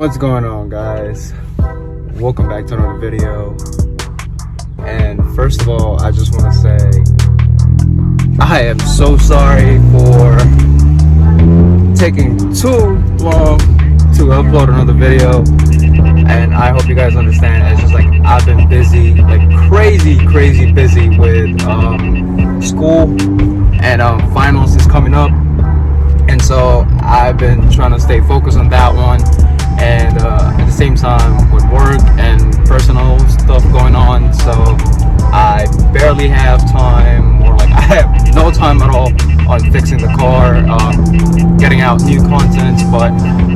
What's going on, guys? Welcome back to another video. And first of all, I just want to say I am so sorry for taking too long to upload another video, and I hope you guys understand. It's just like I've been busy, like crazy busy with school, and finals is coming up, and so I've been trying to stay focused on that one. And at the same time with work and personal stuff going on, so I barely have time, or like I have no time at all on fixing the car, getting out new content. But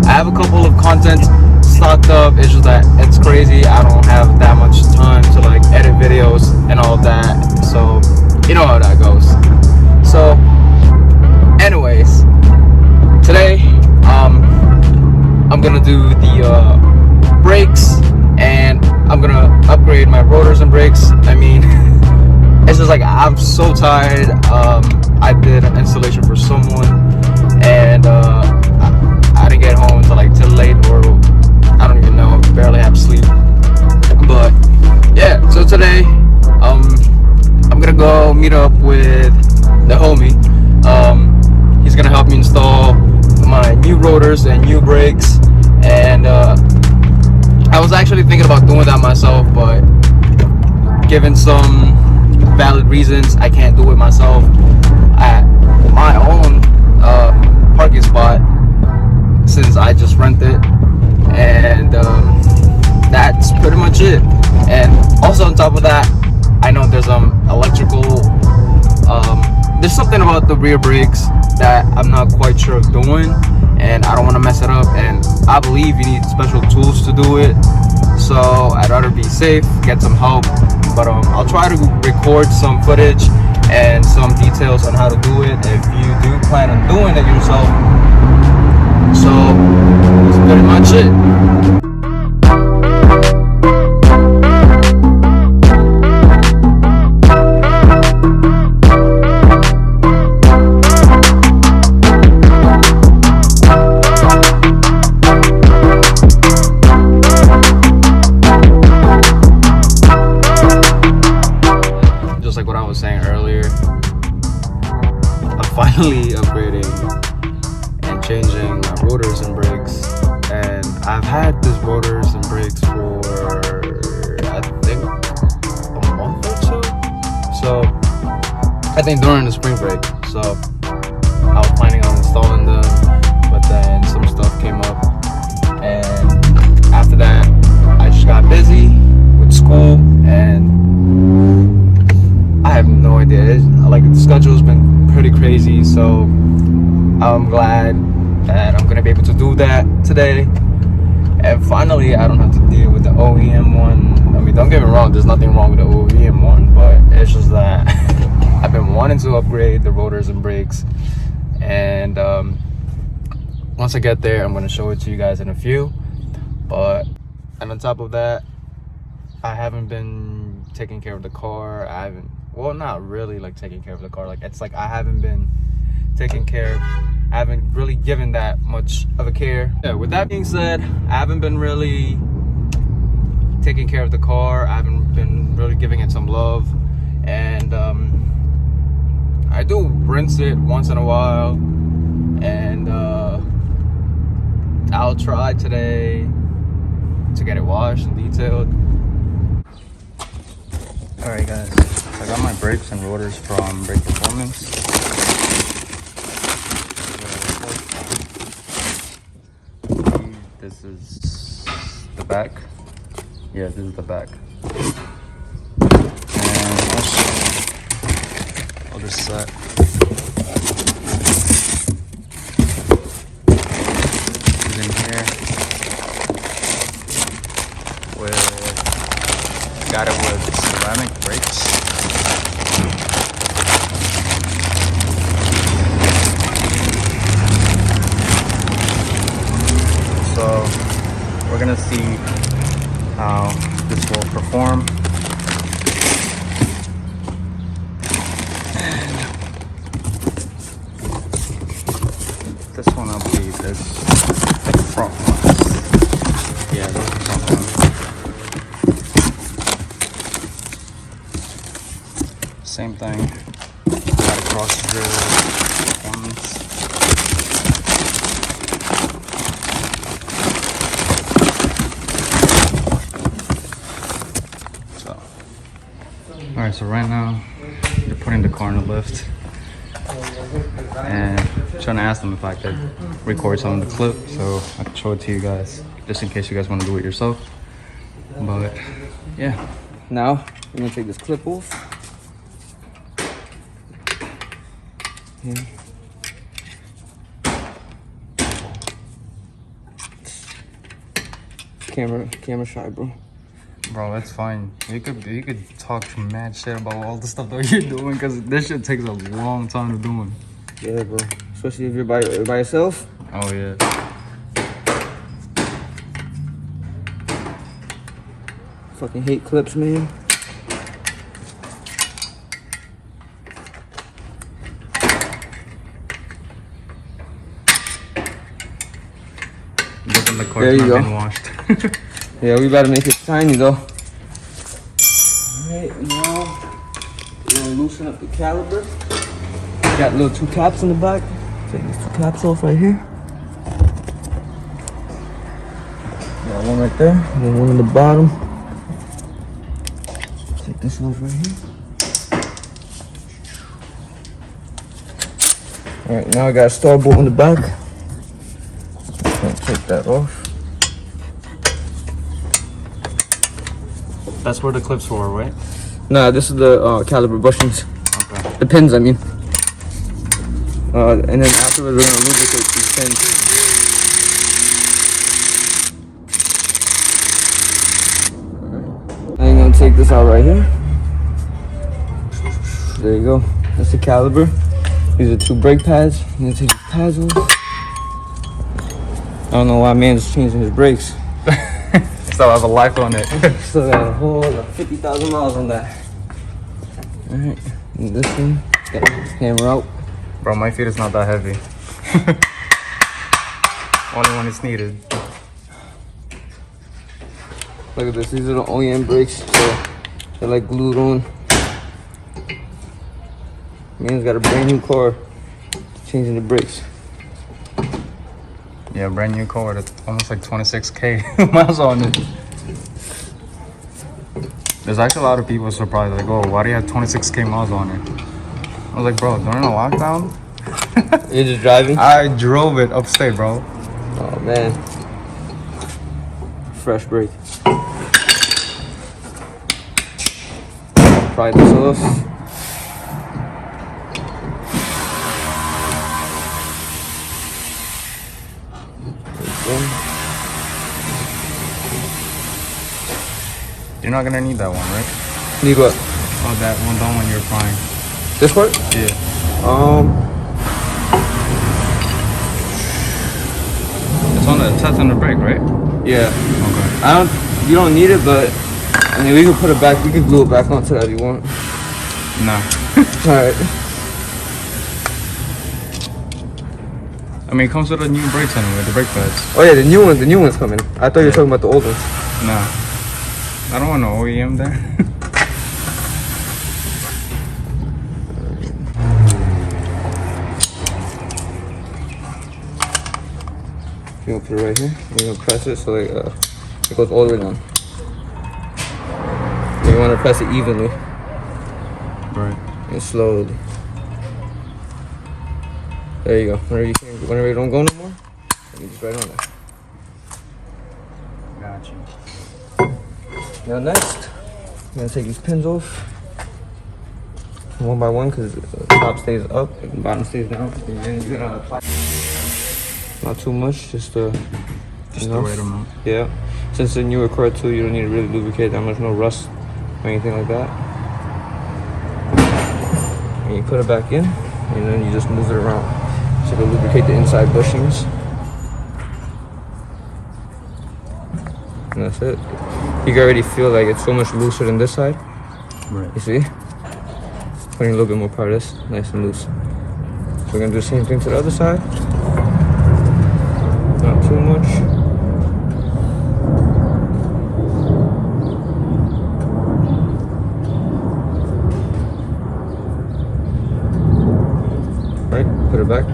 I have a couple of content stocked up. It's just that it's crazy. I don't have that much time to like edit videos and all of that, so you know how that goes. So anyways, today I'm gonna do the brakes, and I'm gonna upgrade my rotors and brakes. I mean, it's just like I'm so tired. I did an installation for someone, and I didn't get home till late, or I don't even know. Barely have sleep. But yeah, so today I'm gonna go meet up with the homie. He's gonna help me install my new rotors and new brakes, and I was actually thinking about doing that myself, but given some valid reasons, I can't do it myself at my own parking spot, since I just rent it, and that's pretty much it. And also on top of that, I know there's electrical, there's something about the rear brakes that I'm not quite sure of doing, and I don't want to mess it up, and I believe you need special tools to do it, so I'd rather be safe, get some help. But I'll try to record some footage and some details on how to do it if you do plan on doing it yourself. So that's pretty much it. Finally upgrading and changing my rotors and brakes, and I've had these rotors and brakes for I think a month or two, so I think during the spring break. So I was planning on installing them, but then some stuff came up, and after that I just got busy with school, and I have no idea. Like the schedule's been pretty crazy, so I'm glad that I'm gonna be able to do that today. And finally, I don't have to deal with the OEM one. I mean, don't get me wrong, there's nothing wrong with the OEM one, but it's just that I've been wanting to upgrade the rotors and brakes, and once I get there, I'm gonna show it to you guys in a few. And on top of that, I haven't been taking care of the car. Well, not really like taking care of the car. Like, it's like I haven't been taking care. I haven't really given that much of a care. Yeah, with that being said, I haven't been really taking care of the car. I haven't been really giving it some love. And I do rinse it once in a while. And I'll try today to get it washed and detailed. Alright guys, I got my brakes and rotors from Brake Performance. This is the back. Yeah, this is the back. And also, I'll just set it in here got it with ceramic brakes. So we're gonna see how this will perform. And this one, I believe, is front one. Same thing. Got a cross drill performance. So, alright, so right now you're putting the car in the lift. And I'm trying to ask them if I could record some of the clip so I can show it to you guys, just in case you guys want to do it yourself. But yeah, now I'm gonna take this clip off. Yeah. Camera shy, bro. Bro, it's fine. You could talk mad shit about all the stuff that you're doing, because this shit takes a long time to do. Yeah, bro. Especially if you're by yourself. Oh yeah. Fucking hate clips, man. The car's not been washed. Yeah, we better make it shiny though. Alright, now we're gonna loosen up the caliper. Got little 2 caps in the back. Take these 2 caps off right here. Got one right there, and then one on the bottom. Take this off right here. Alright, now I got a star bolt in the back. Take that off. That's where the clips for, right? Nah, this is the caliper bushings. Okay. The pins, I mean. And then afterwards, we're gonna lubricate these pins. Alright. Now you're gonna take this out right here. There you go. That's the caliper. These are 2 brake pads. I'm gonna take these pads off. I don't know why man's changing his brakes. Still have a life on it. Still got a whole 50,000 miles on that. Alright, and this one, got the hammer out. Bro, my feet is not that heavy. Only when it's needed. Look at this, these are the OEM brakes. So they're like glued on. Man's got a brand new car, changing the brakes. Yeah, brand new car with almost like 26K miles on it. There's actually a lot of people surprised, like, oh, why do you have 26K miles on it? I was like, bro, during the lockdown? You're just driving? I drove it upstate, bro. Oh, man. Fresh brake. Pry this off. You're not gonna need that one, right? Need what? Oh, that one, the one you're frying. This part? Yeah. It's on the test on the brake, right? Yeah. Okay. You don't need it, but I mean, we can put it back. We can glue it back onto that if you want. Nah. Alright. I mean, it comes with the new brakes anyway, the brake pads. Oh yeah, the new one's coming. I thought you were talking about the old ones. Nah. I don't want no OEM there. You're gonna put it right here. You're gonna press it so like, it goes all the way down. You want to press it evenly. Right. And slowly. There you go. Whenever you don't go no more, you just right on there. Got you. Now next, I'm gonna take these pins off. One by one, because the top stays up and the bottom stays down. And then you're gonna apply. Not too much, just the right amount. Yeah. Since the newer Accord too, you don't need to really lubricate that much, no rust or anything like that. And you put it back in, and then you just move it around. So to lubricate the inside bushings. And that's it. You can already feel like it's so much looser than this side. Right. You see? Putting a little bit more power, this nice and loose. So we're gonna do the same thing to the other side. Not too much. it back.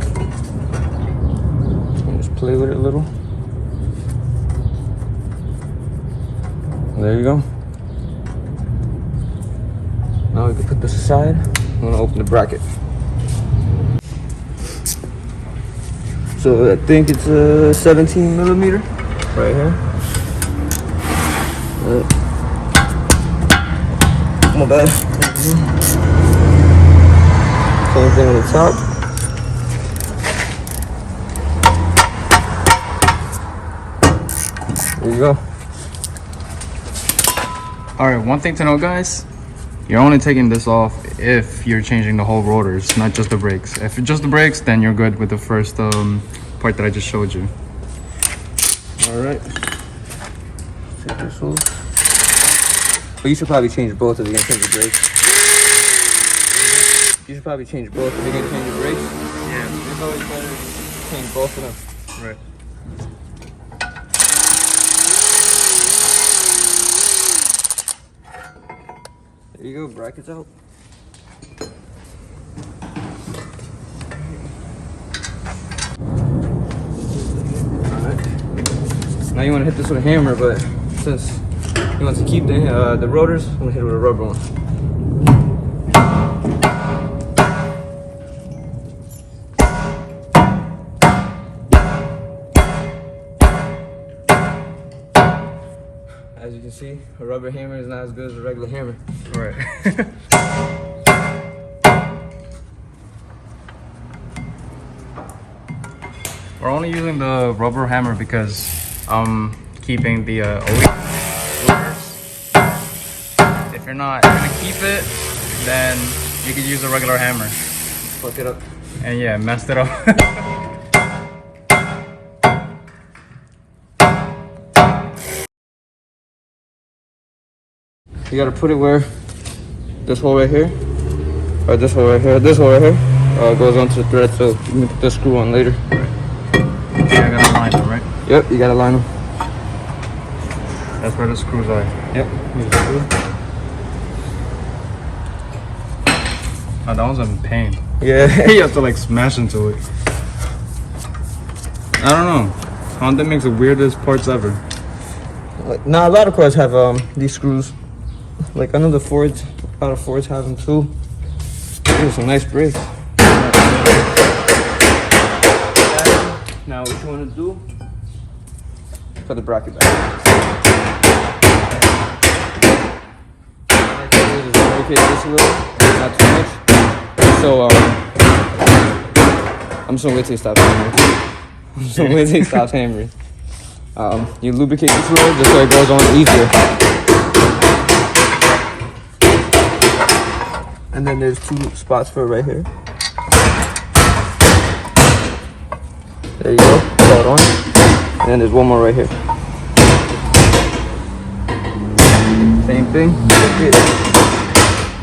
And just play with it a little. There you go. Now we can put this aside. I'm gonna open the bracket. So I think it's a 17 millimeter right here. My bad. Same thing on the top. There you go. Alright, one thing to know, guys. You're only taking this off if you're changing the whole rotors, not just the brakes. If it's just the brakes, then you're good with the first part that I just showed you. Alright. Take this off. But you should probably change both if you're gonna change the brakes. You should probably change both if you're gonna change the brakes. Yeah. It's always better to change both of them. Right. There you go, brackets out. Alright. Now you want to hit this with a hammer, but since you want to keep the rotors, I'm gonna hit it with a rubber one. As you can see, a rubber hammer is not as good as a regular hammer. Right. We're only using the rubber hammer because I'm keeping the rotors. If you're not gonna keep it, then you could use a regular hammer. Fuck it up. And yeah, messed it up. You gotta put it where this hole right here, or this hole right here, this hole right here goes onto the thread, so you can put the screw on later. Right. Yeah, I gotta line them, right? Yep, you gotta line them. That's where the screws are. Yep. Oh, that one's in pain. Yeah. You have to like smash into it. I don't know. Honda makes the weirdest parts ever. Nah, a lot of cars have these screws. Like I know the Fords, a lot of Fords have them too. These some nice brakes. Now what you want to do? Put the bracket back. Just lubricate this a little, not too much. So I'm just gonna wait till it stops hammering. You lubricate this a little just so it goes on easier. And then there's two spots for it right here. There you go, hold on. And then there's one more right here. Same thing,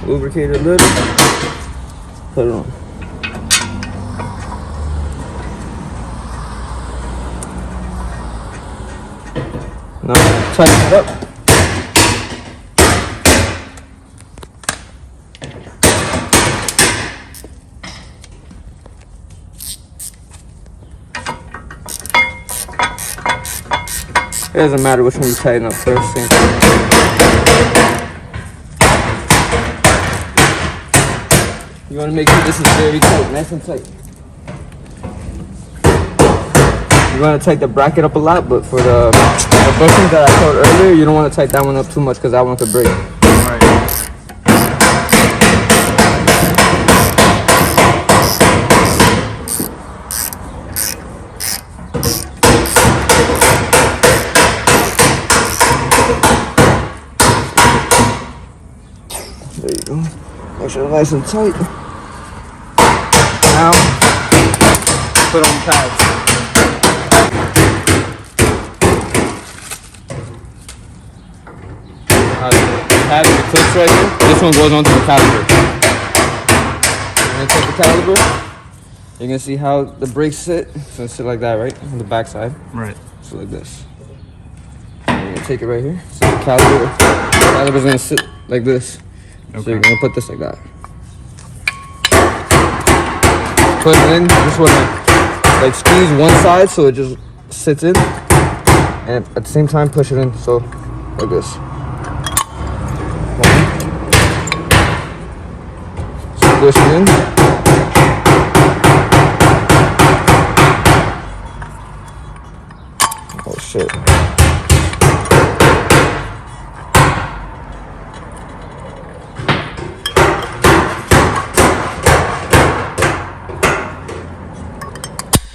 lubricate it a little, put it on. Now tighten it up. It doesn't matter which one you tighten up first. Same thing. You want to make sure this is very tight, nice and tight. You want to tighten the bracket up a lot, but for the bushings that I showed earlier, you don't want to tighten that one up too much because that one could break. Right. There you go. Make sure it's nice and tight. Now, put on the pads. Have the clips right here. This one goes onto the caliper. You're gonna take the caliper. You're gonna see how the brakes sit. So it sit like that, right? On the back side. Right. So like this. And you're gonna take it right here. So the caliper's gonna sit like this. Okay. So you're gonna put this like that. put it in, you just want to like squeeze one side so it just sits in, and at the same time push it in, so like this. Squish it in. Oh shit.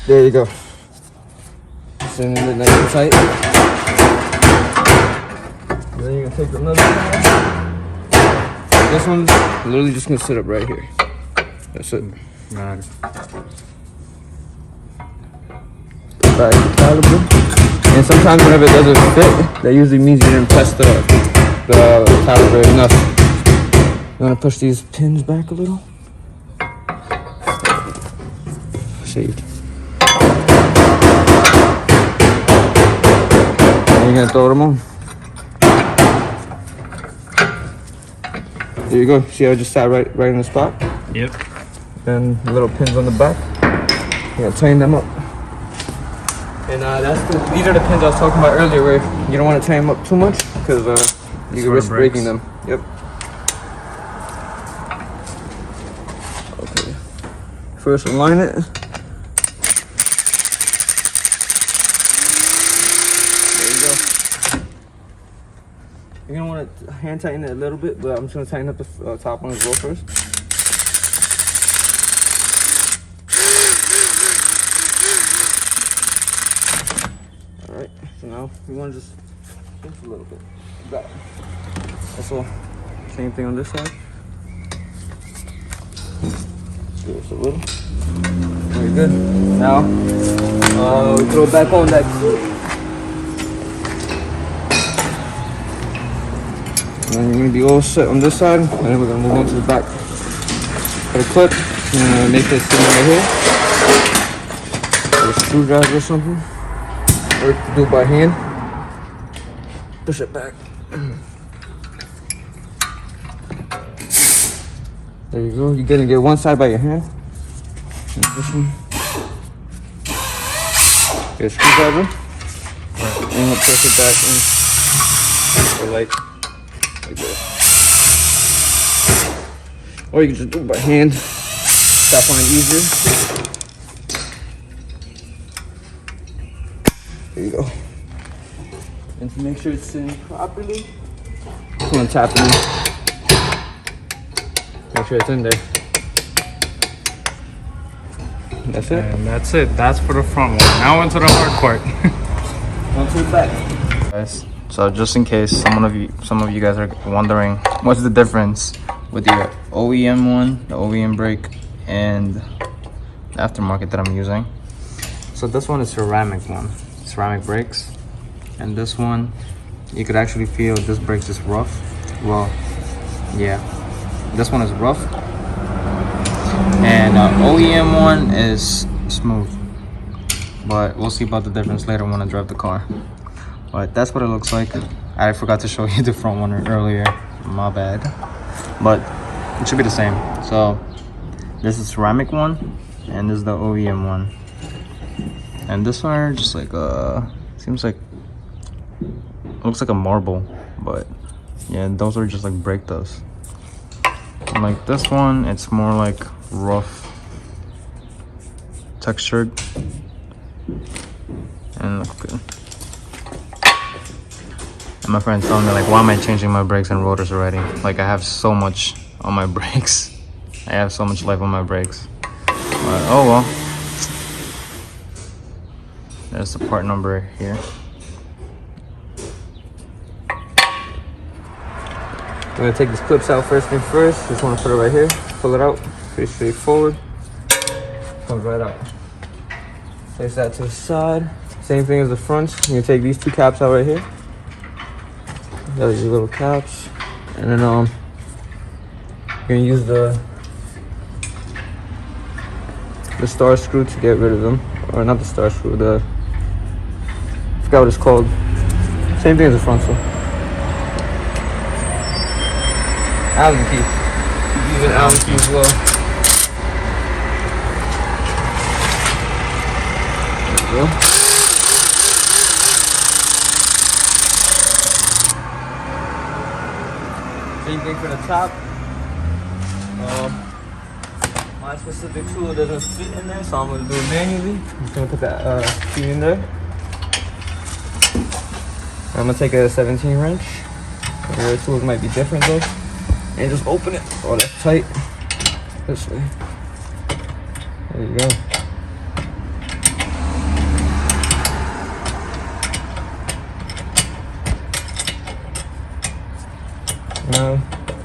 There you go. Sitting in it nice and tight. Then you're gonna take another one. This one's literally just gonna sit up right here. That's it. Got it. Back caliber. And sometimes whenever it doesn't fit, that usually means you didn't press the caliber enough. You wanna push these pins back a little? Shade. And you're gonna throw them on. There you go. See how it just sat right in the spot? Yep. Then little pins on the back. You gotta tighten them up. And these are the pins I was talking about earlier, where you don't want to tighten them up too much because you can risk breaking them. Yep. Okay. First align it. There you go. You're gonna want to hand tighten it a little bit, but I'm just gonna tighten up the top one as well first. Alright, so now we want to just a little bit. That. Also, same thing on this side. Just give us a little. Very good. Now, we throw it back on that clip. And then you're going to be all set on this side, and then we're going to move on to the back. For the clip, I'm going to make this thing right here. With a screwdriver or something. Or do it by hand. Push it back. There you go. You're gonna get one side by your hand. And this one. Get a screwdriver. Right. And push it back in. Or like this. Or you can just do it by hand. That one easier. There you go. And to make sure it's sitting properly, I'm gonna tap it in. Make sure it's in there. That's it. And that's it. That's for the front one. Now into the hard part. Onto the back. Guys, so just in case some of you guys are wondering, what's the difference with your OEM one, the OEM brake, and the aftermarket that I'm using? So this one is ceramic one. Ceramic brakes, and this one you could actually feel this brake is rough. Well, yeah, this one is rough, and OEM one is smooth, but we'll see about the difference later when I drive the car. But that's what it looks like. I forgot to show you the front one earlier, my bad, but it should be the same. So this is ceramic one, and this is the OEM one. And this one just like seems like, looks like a marble, but yeah, those are just like brake dust. And like this one, it's more like rough textured and looks good. And my friend's telling me like, why am I changing my brakes and rotors already? Like I have so much on my brakes. I have so much life on my brakes. But oh well. There's the part number here. I'm gonna take these clips out first thing first. Just wanna put it right here. Pull it out. Pretty straightforward. Comes right out. Place that to the side. Same thing as the front. You're gonna take these two caps out right here. Those are your little caps. And then you're gonna use the star screw to get rid of them. Or not the star screw, I forgot what it's called. Same thing as the front, so. Allen key. You use an Allen key as well. go. Same thing for the top. My specific tool doesn't fit in there, so I'm gonna do it manually. I'm just gonna put that key in there. I'm gonna take a 17 wrench. Your tools might be different though. And just open it. Oh, that's tight. This way. There you go. Now,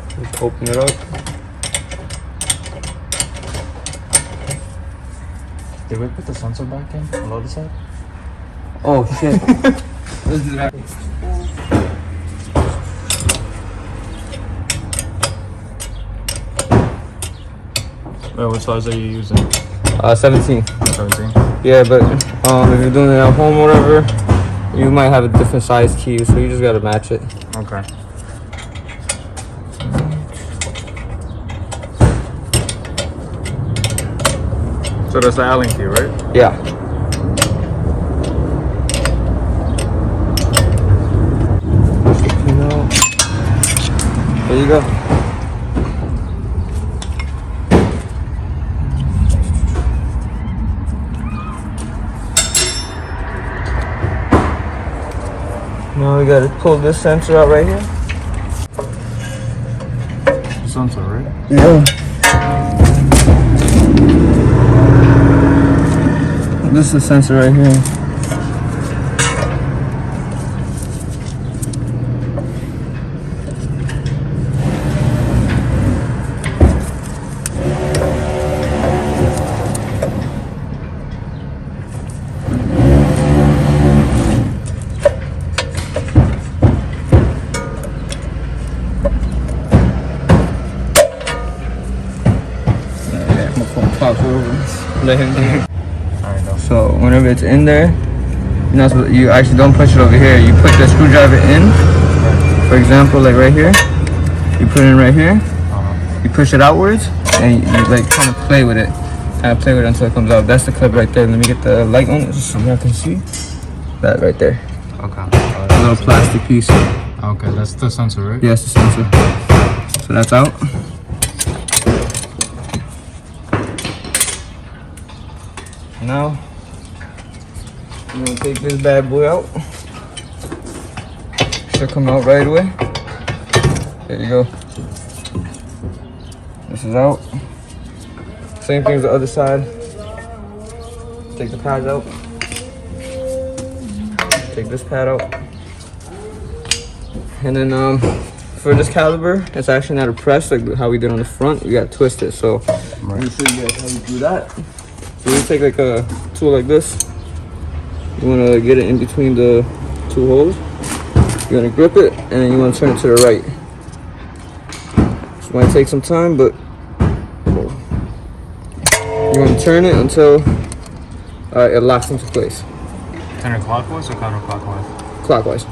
just open it up. Did we put the sensor back in on the other side? Oh shit. Let's do that. Wait, what size are you using? 17. 17? Yeah, but if you're doing it at home or whatever, you might have a different size key, so you just gotta match it. Okay. So that's the Allen key, right? Yeah. There you go. Now we gotta pull this sensor out right here. Sensor, right? Yeah. This is the sensor right here. Pops over. Let him do it. So whenever it's in there, you actually don't push it over here. You put the screwdriver in. For example, like right here. You put it in right here. You push it outwards, and you like kind of play with it. Until it comes out. That's the clip right there. Let me get the light on it so you can see. That right there. Okay. A little plastic piece. Okay, that's the sensor, right? Yes, the sensor. So that's out. Now, I'm gonna take this bad boy out. Should come out right away. There you go. This is out. Same thing as the other side. Take the pads out. Take this pad out. And then for this caliber, it's actually not a press like how we did on the front. You gotta twist it. So I'm gonna show you guys how you do that. So you take like a tool like this. You want to get it in between the two holes. You're going to grip it and then you want to turn it to the right. This might take some time, but you want to turn it until it locks into place. Turn it clockwise or counterclockwise? Clockwise.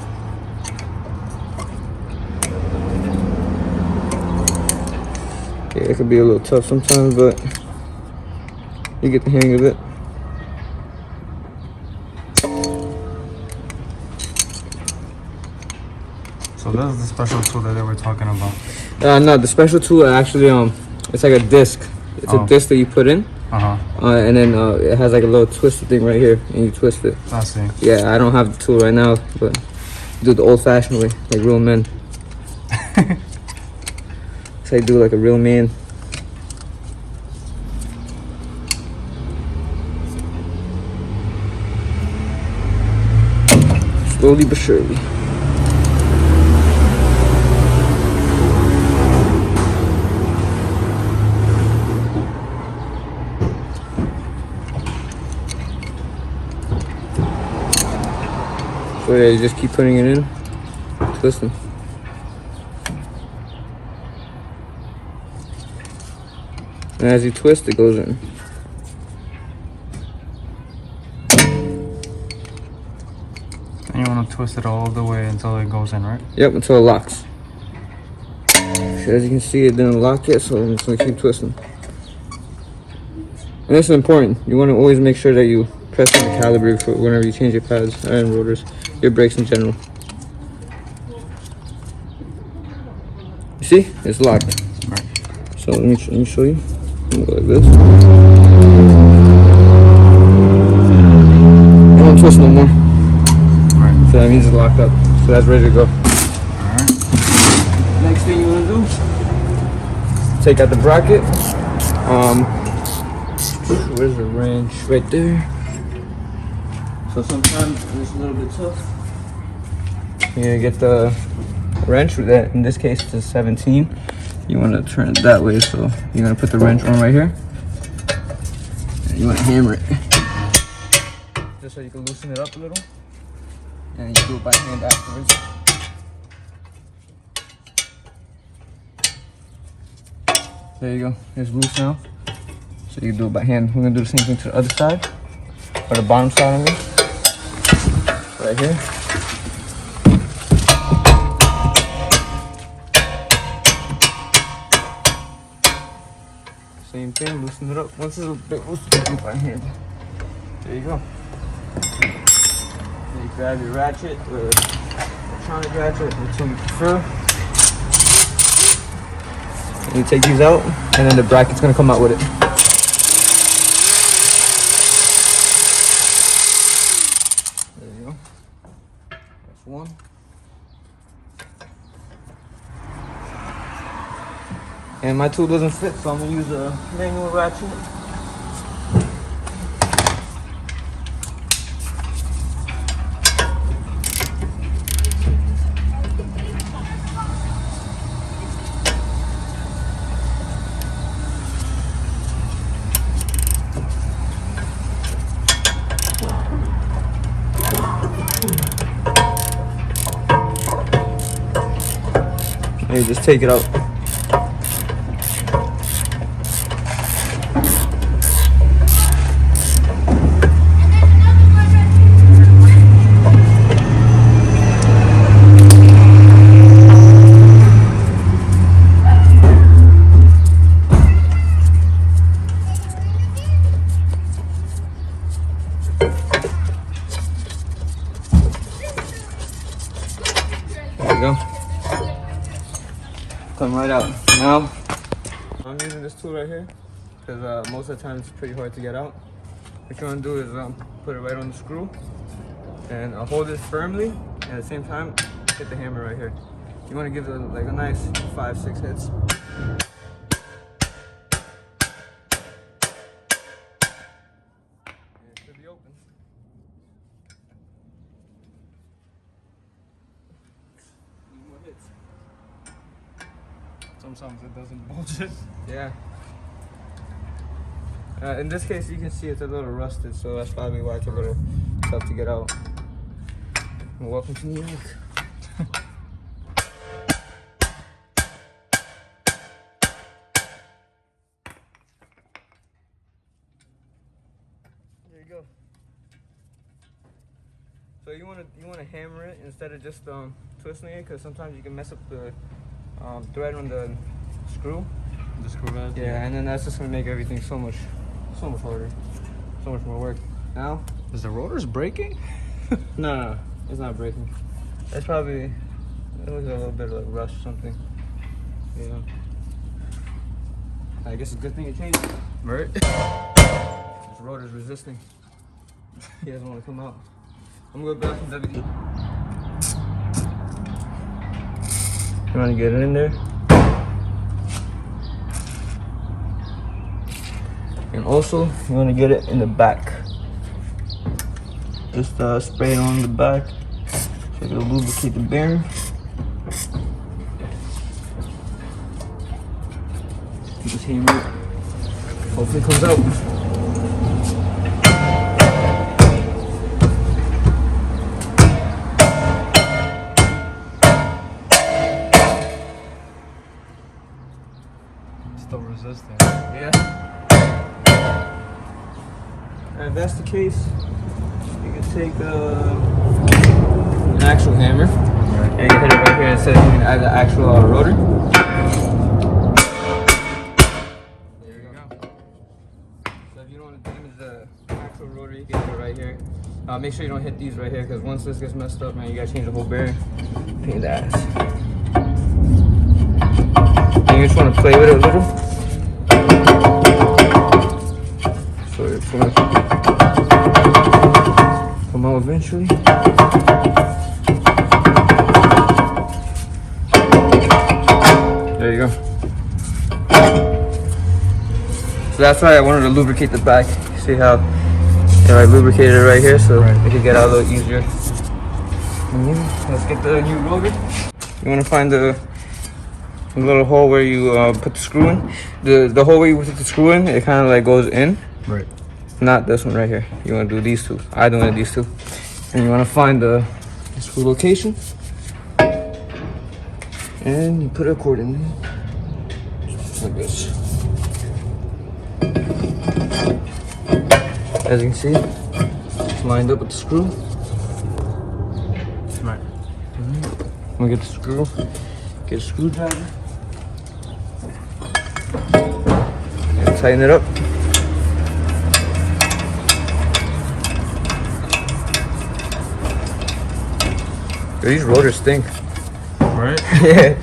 Yeah, it could be a little tough sometimes, but you get the hang of it. So this is the special tool that they were talking about. No, the special tool actually it's like a disc. It's a disc that you put in. And then it has like a little twisted thing right here, and you twist it. I see. Yeah, I don't have the tool right now, but do it the old-fashioned way, like real men. That's how you do like a real man. Slowly but surely. So yeah, you just keep putting it in, twisting. And as you twist, it goes in. And you want to twist it all the way until it goes in, right? Yep, until it locks. So as you can see, it didn't lock yet, so I'm just gonna keep twisting. And this is important. You want to always make sure that you press on the caliper for whenever you change your pads and rotors, your brakes in general. You see, it's locked. So let me show you. I'm gonna go like this. Don't twist no more. Alright. So that means it's locked up. So that's ready to go. Alright. Next thing you wanna do, take out the bracket. Where's the wrench? Right there. So sometimes it's a little bit tough. You're gonna get the wrench, that in this case it's 17. You want to turn it that way, so you're gonna put the wrench on right here. And you want to hammer it, just so you can loosen it up a little. And you do it by hand afterwards. There you go. It's loose now. So you can do it by hand. We're gonna do the same thing to the other side, or the bottom side of it. Right here. Same thing, loosen it up. Once it's a bit loose, do it by hand. There you go. Then you grab your ratchet, or electronic ratchet, which one you prefer. And you take these out, and then the bracket's gonna come out with it. There you go. That's one. And my tool doesn't fit, so I'm gonna use a manual ratchet. And you just take it out. There you go. Come right out. Now, I'm using this tool right here because most of the time it's pretty hard to get out. What you want to do is put it right on the screw and hold it firmly, and at the same time hit the hammer right here. You want to give it like a nice 5-6 hits. It should be open. More hits. Sometimes it doesn't bulge it. Yeah. In this case, you can see it's a little rusted, so that's probably why it's a little tough to get out. And welcome to New York. There you go. So you want to hammer it instead of just twisting it, because sometimes you can mess up the thread on the screw. The screw head? Yeah, and then that's just gonna make everything so much harder, so much more work. Now, Is the rotors breaking? no, it's not breaking. That's probably, it was a little bit of like rust or something. Yeah. I guess it's a good thing it changed. Right. This rotor's resisting. He doesn't want to come out. I'm gonna go back to WD. You want to get it in there? And also, you want to get it in the back. Just spray it on the back so it'll lubricate the bearing. Just hammer it. Hopefully it comes out. Still resisting. Yeah. And if that's the case, you can take an actual hammer and you can hit it right here instead of using the actual rotor. There you go. So if you don't want to damage the actual rotor, you can hit it right Make sure you don't hit these right here, because once this gets messed up, man, you gotta change the whole bearing. Pain in the ass. And you just want to play with it a little. So it's gonna come out eventually. There you go. So that's why I wanted to lubricate the back. See how I lubricated it right here, so it can get out a little easier. Let's get the new rotor. You want to find the little hole where you put the screw in. The hole where you put the screw in, it kind of like goes in. Right. Not this one right here. You want to do these two. I do these two. And you want to find the screw location. And you put it accordingly. Like this. As you can see, it's lined up with the screw. Right. I'm gonna get the screw. Get a screwdriver. And tighten it up. Yo, these rotors stink. Right? Yeah.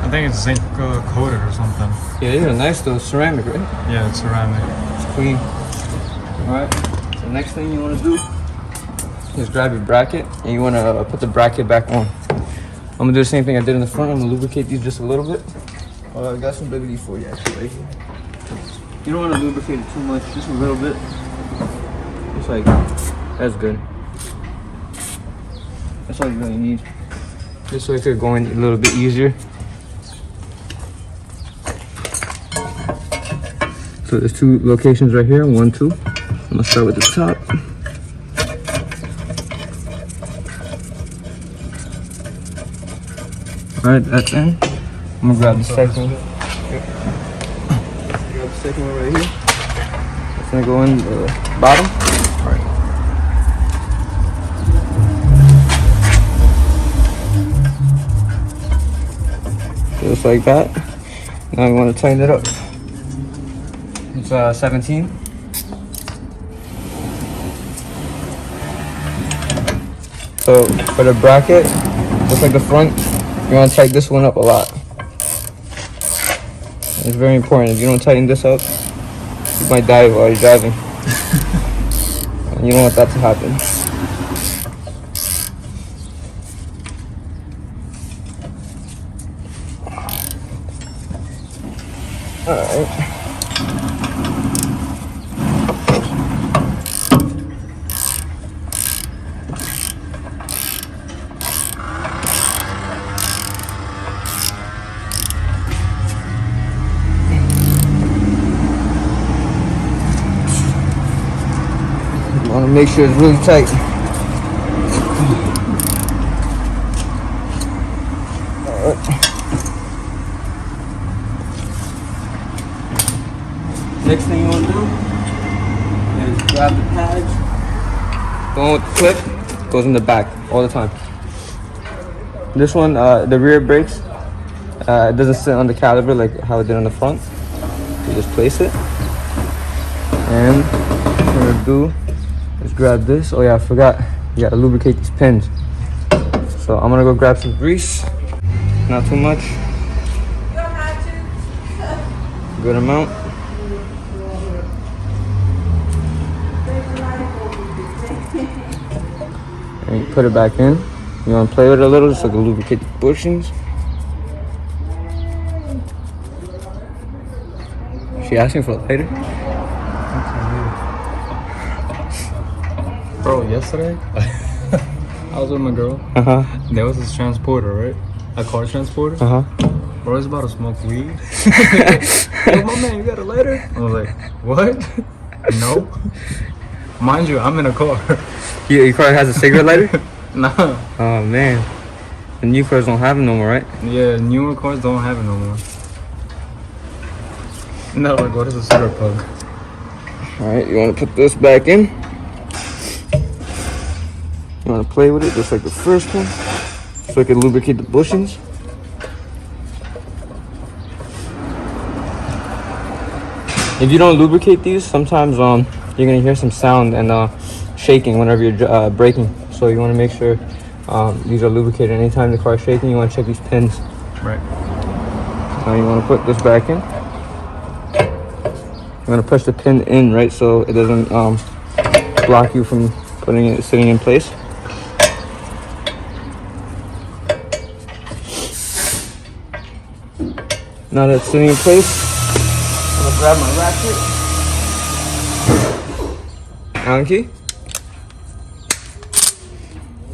I think it's zinc coated or something. Yeah, these are nice though. Ceramic, right? Yeah, it's ceramic. It's clean. Alright. So next thing you want to do is grab your bracket and you want to put the bracket back on. I'm gonna do the same thing I did in the front. I'm gonna lubricate these just a little bit. I got some WD for you actually right here. You don't want to lubricate it too much, just a little bit. Just like that's good. That's all you really need. Just so it could go in a little bit easier. So there's two locations right here, 1, 2. I'm gonna start with the top. Alright, that's in. I'm gonna grab the second one. Grab the second one right here. It's gonna go in the bottom. Alright. Just like that. Now we want to tighten it up. It's 17. So for the bracket, just like the front, you want to tighten this one up a lot. It's very important. If you don't tighten this up, you might die while you're driving. And you don't want that to happen. Alright. You want to make sure it's really tight. Next thing you want to do is grab the pads. The one with the clip goes in the back all the time. This one, the rear brakes, it doesn't sit on the caliper like how it did on the front. You just place it. And what we're going to do is grab this. Oh yeah, I forgot. You got to lubricate these pins. So I'm going to go grab some grease. Not too much. Good amount. And you put it back in. You want to play with it a little just so to lubricate the bushings. She asking for a lighter? Bro, yesterday I was with my girl. There was this transporter, right? A car transporter. Bro, it's about to smoke weed. Yo, my man, you got a lighter? I was like, what? No. Mind you, I'm in a car. Your car has a cigarette lighter? Nah. Oh man. The new cars don't have it no more, right? Yeah, newer cars don't have it no more. No, like, what is a cigarette plug? Alright, you want to put this back in. You want to play with it just like the first one. So it can lubricate the bushings. If you don't lubricate these, sometimes you're gonna hear some sound and shaking whenever you're braking. So you want to make sure these are lubricated. Anytime the car is shaking, you want to check these pins. Right. Now you want to put this back in. You're gonna push the pin in, right, so it doesn't block you from sitting in place. Now that it's sitting in place, I'm gonna grab my ratchet, Allen key,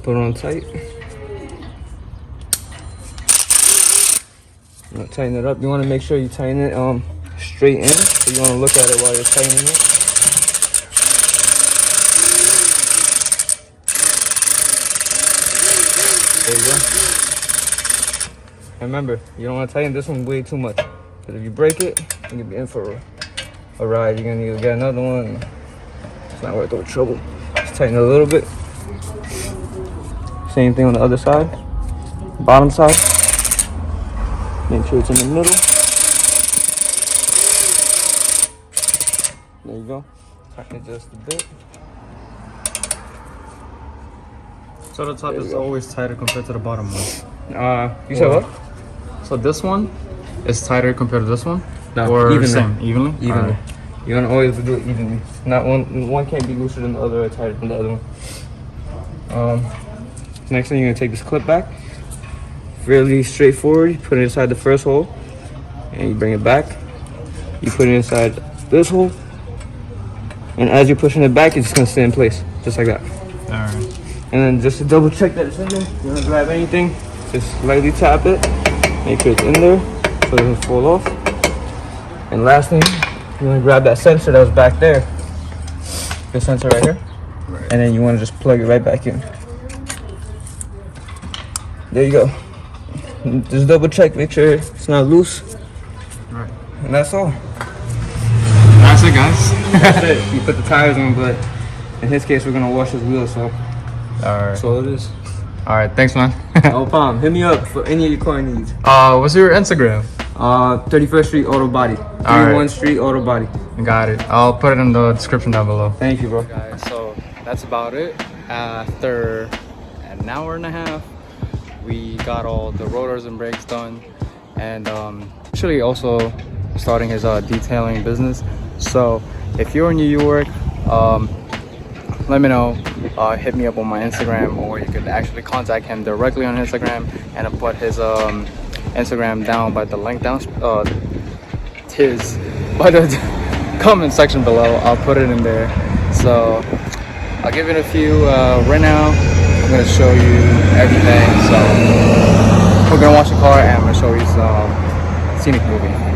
put it on tight. I'm gonna tighten it up. You want to make sure you tighten it straight in. So you want to look at it while you're tightening it. There you go. And remember, you don't want to tighten this one way too much. Because if you break it, you're gonna be in for a ride. You're gonna need to get another one. It's not worth the trouble. Just tighten it a little bit. Same thing on the other side, bottom side. Make sure it's in the middle. There you go. Tighten it just a bit. So the top is always tighter compared to the bottom one. You said what? So this one is tighter compared to this one? No, or evenly. same, evenly? Evenly. Right. You want to always do it evenly. Not one can't be looser than the other or tighter than the other one. Next thing, you're gonna take this clip back. Really straightforward. You put it inside the first hole, and you bring it back. You put it inside this hole, and as you're pushing it back, it's just gonna stay in place, just like that. All right. And then just to double check that it's in there, you wanna grab anything, just lightly tap it, make sure it's in there so it doesn't fall off. And last thing, you wanna grab that sensor that was back there, the sensor right here, Right. and then you wanna just plug it right back in. There you go. Just double check, make sure it's not loose, Right. and that's all. That's it, guys. That's it. You put the tires on, but in his case, we're gonna wash his wheels, so All right. that's all it is. All right. Thanks, man. No problem. Hit me up for any of your car needs. What's your Instagram? 31st Street Auto Body. 31 Street Auto Body. Got it. I'll put it in the description down below. Thank you, bro. Guys, so that's about it. After an hour and a half, we got all the rotors and brakes done, and actually also starting his detailing business. So if you're in New York, let me know. Hit me up on my Instagram, or you could actually contact him directly on Instagram, and I'll put his Instagram down by the link down by the comment section below. I'll put it in there. So I'll give it a few right now. I'm gonna show you everything. So we're gonna wash the car, and I'm gonna show you some scenic movie.